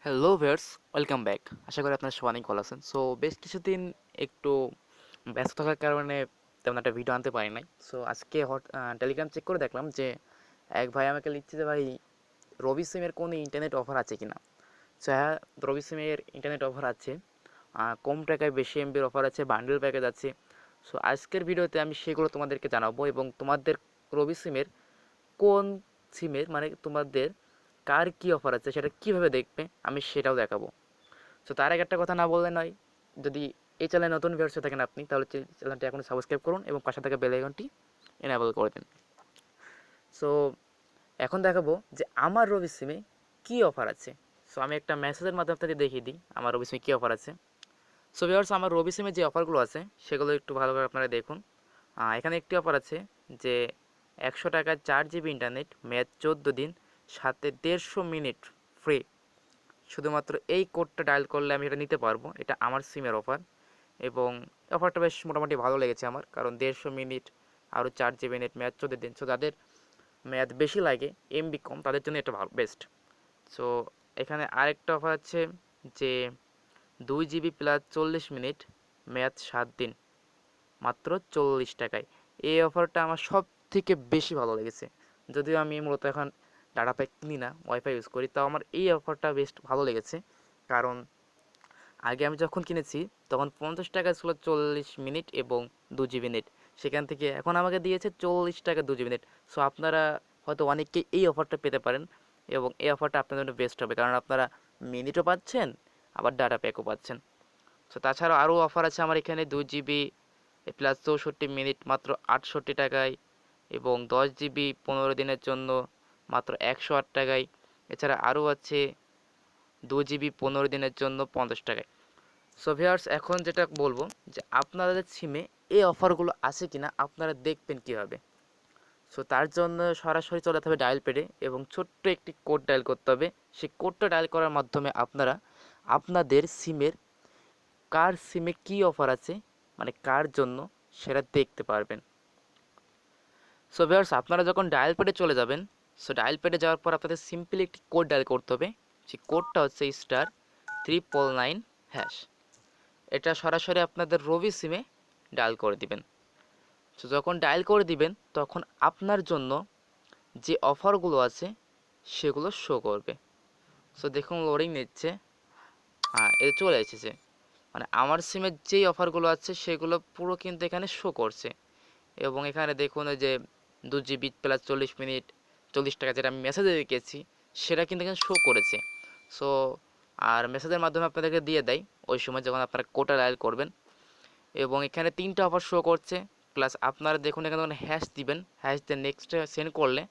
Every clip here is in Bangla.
Hello viewers, welcome back. আশা করি আপনারা সবাই অনেক ভালো আছেন। সো বেশ কিছুদিন একটু ব্যস্ত থাকার কারণে তেমন একটা ভিডিও আনতে পারি নাই। সো আজকে টেলিগ্রাম চেক করে দেখলাম যে এক ভাই আমাকে লিখছে যে ভাই রবি সিমের কোনো ইন্টারনেট অফার আছে কিনা। সো হ্যাঁ, রবি সিমের ইন্টারনেট অফার আছে। কম টাকায় বেশি এমবির অফার আছে, বান্ডেল প্যাকেজ আছে। সো আজকের ভিডিওতে আমি সেগুলো তোমাদেরকে জানাবো এবং তোমাদের রবি সিমের কোন সিমের মানে তোমাদের কার কী অফার আছে সেটা কীভাবে দেখবে আমি সেটাও দেখাবো। সো তার আগে একটা কথা না বললে নয়, যদি এই চ্যানেলে নতুন ভিউয়ার্স হয়ে থাকেন আপনি তাহলে চ্যানেলটি এখন সাবস্ক্রাইব করুন এবং পাশে থাকা বেল আইকনটি এনেবল করে দিন। সো এখন দেখাবো যে আমার রবি সিমে কী অফার আছে। সো আমি একটা মেসেজের মাধ্যমে আপনাদের দেখিয়ে দিই আমার রবি সিমে কী অফার আছে। সো ভিউয়ার্স, আমার রবি সিমে যে অফারগুলো আছে সেগুলো একটু ভালোভাবে আপনারা দেখুন। এখানে একটি অফার আছে যে 100 টাকায় 4 জিবি ইন্টারনেট, মেয়াদ 14 দিন, সাথে 150 মিনিট ফ্রি। শুধুমাত্র এই কোডটা ডায়াল করলে আমি এটা নিতে পারবো। এটা আমার সিমের অফার এবং অফারটা বেশ মোটামুটি ভালো লেগেছে আমার, কারণ 150 মিনিট আরও 4 জিবি নেট, মেয়াদ 14 দিন। সো যাদের মেয়াদ বেশি লাগে, এমবি কম, তাদের জন্য এটা ভালো, বেস্ট। সো এখানে আরেকটা অফার আছে যে 2 জিবি প্লাস 40 মিনিট, মেয়াদ 7 দিন, মাত্র 40 টাকায়। এই অফারটা আমার সব থেকে বেশি ভালো লেগেছে। যদিও আমি মূলত এখন ডাটা প্যাক কিনি না, ওয়াইফাই ইউজ করি, তাও আমার এই অফারটা বেশ ভালো লেগেছে। কারণ আগে আমি যখন কিনেছি তখন 50 টাকা ছিল 40 মিনিট এবং 2 জিবি নেট, সেখান থেকে এখন আমাকে দিয়েছে 40 টাকা 2 জিবি নেট। সো আপনারা হয়তো অনেকে এই অফারটা পেতে পারেন এবং এই অফারটা আপনাদের জন্য বেস্ট হবে, কারণ আপনারা মিনিটও পাচ্ছেন আবার ডাটা প্যাকও পাচ্ছেন। সো তাছাড়াও আরও অফার আছে আমার এখানে, 2 জিবি প্লাস 64 মিনিট মাত্র 68 টাকায় এবং 10 জিবি 15 দিনের জন্য মাত্র 108 টাকায়। এছাড়া আরও আছে 2 জিবি 15 দিনের জন্য 50 টাকায়। সো ভিউয়ার্স, এখন যেটা বলবো যে আপনাদের সিমে এই অফারগুলো আছে কি না আপনারা দেখবেন কীভাবে। সো তার জন্য সরাসরি চলে যেতে হবে ডায়াল প্যাডে এবং ছোট্ট একটি কোড ডায়াল করতে হবে। সেই কোডটা ডায়াল করার মাধ্যমে আপনারা আপনাদের সিমের কার সিমে কী অফার আছে, মানে কার জন্য, সেটা দেখতে পারবেন। সো ভিউয়ার্স, আপনারা যখন ডায়াল প্যাডে চলে যাবেন, সো ডায়াল প্যাডে যাওয়ার পর আপনাদের সিম্পলি একটি কোড ডায়াল করতে হবে। সেই কোডটা হচ্ছে *999#। এটা সরাসরি আপনাদের রবি সিমে ডায়াল করে দিবেন। সো যখন ডায়াল করে দিবেন তখন আপনার জন্য যে অফারগুলো আছে সেগুলো শো করবে। সো দেখুন, লোডিং নিচ্ছে। এটা চলে এসেছে। মানে আমার সিমের যেই অফারগুলো আছে সেগুলো পুরো কিন্তু এখানে শো করছে। এবং এখানে দেখুন ওই যে 2 জিবি প্লাস 40 মিনিট 40 টাকা, যেটা আমি মেসেজে রেখেছি সেটা কিন্তু এখানে শো করেছে। সো আর মেসেজের মাধ্যমে আপনাদেরকে দিয়ে দেয় ওই সময় যখন আপনারা কোডটা ডায়াল করবেন। এবং এখানে 3টা অফার শো করছে। প্লাস আপনারা দেখুন এখানে যখন হ্যাশ দিবেন, হ্যাশ দিয়ে নেক্সটে সেন্ড করলে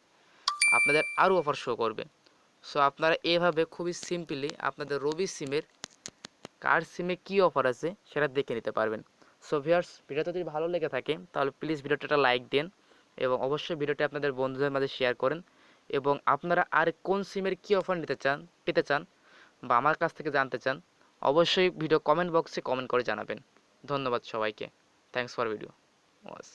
আপনাদের আরও অফার শো করবে। সো আপনারা এভাবে খুবই সিম্পলি আপনাদের রবি সিমের কার সিমে কী অফার আছে সেটা দেখে নিতে পারবেন। সো ভিউয়ার্স, ভিডিওটা যদি ভালো লেগে থাকে তাহলে প্লিজ ভিডিওটা একটা লাইক দিন এবং অবশ্যই ভিডিওটি আপনাদের বন্ধুদের মাঝে শেয়ার করেন। এবং আপনারা আর কোন সিমের কী অফার পেতে চান বা আমার কাছ থেকে জানতে চান, অবশ্যই ভিডিও কমেন্ট বক্সে কমেন্ট করে জানাবেন। ধন্যবাদ সবাইকে। Thanks for video watch.